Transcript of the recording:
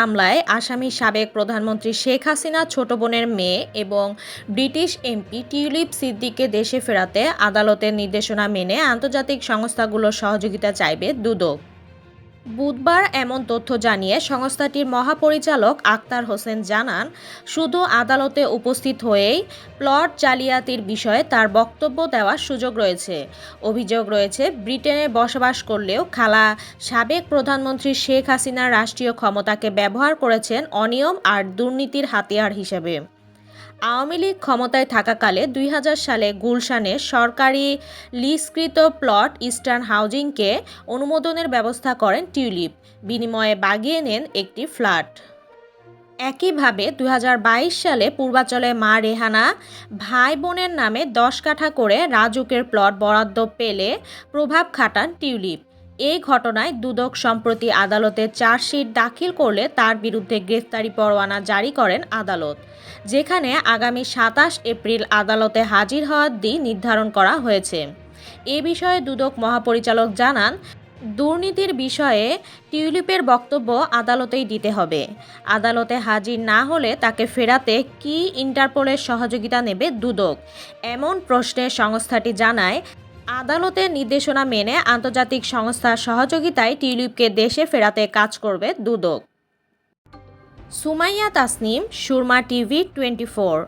মামলায় আসামি সাবেক প্রধানমন্ত্রী শেখ হাসিনার ছোট বোনের মেয়ে এবং ব্রিটিশ এমপি টিউলিপ সিদ্দিককে দেশে ফেরাতে আদালতের নির্দেশনা মেনে আন্তর্জাতিক সংস্থাগুলোর সহযোগিতা চাইবে দুদক। বুধবার এমন তথ্য জানিয়ে সংস্থাটির মহাপরিচালক আক্তার হোসেন জানান, শুধু আদালতে উপস্থিত হয়েই প্লট জালিয়াতির বিষয়ে তার বক্তব্য দেওয়ার সুযোগ রয়েছে। অভিযোগ রয়েছে, ব্রিটেনে বসবাস করলেও খালা সাবেক প্রধানমন্ত্রী শেখ হাসিনা রাষ্ট্রীয় ক্ষমতাকে ব্যবহার করেছেন অনিয়ম আর দুর্নীতির হাতিয়ার হিসেবে। আওয়ামী লীগ ক্ষমতায় থাকাকালে ২০০০ সালে গুলশানে সরকারি লিজকৃত প্লট ইস্টার্ন হাউজিংকে অনুমোদনের ব্যবস্থা করেন টিউলিপ, বিনিময়ে বাগিয়ে নেন একটি ফ্ল্যাট। একইভাবে ২০২২ সালে পূর্বাচলে মা রেহানা ভাই বোনের নামে ১০ কাঠা করে রাজুকের প্লট বরাদ্দ পেলে প্রভাব খাটান টিউলিপ। এই ঘটনায় দুদক সম্প্রতি আদালতে চার্জশিট দাখিল করলে তার বিরুদ্ধে গ্রেফতারি পরোয়ানা জারি করেন আদালত, যেখানে আগামী ২৭ এপ্রিল আদালতে হাজির হওয়ার দিন নির্ধারণ করা হয়েছে। এ বিষয়ে দুদক মহাপরিচালক জানান, দুর্নীতির বিষয়ে টিউলিপের বক্তব্য আদালতেই দিতে হবে। আদালতে হাজির না হলে তাকে ফেরাতে কি ইন্টারপোলের সহযোগিতা নেবে দুদক, এমন প্রশ্নে সংস্থাটি জানায়, আদালতের নির্দেশনা মেনে আন্তর্জাতিক সংস্থার সহযোগিতায় টিউলিপকে দেশে ফেরাতে কাজ করবে দুদক। সুমাইয়া তাসনিম, সুরমা টিভি 24।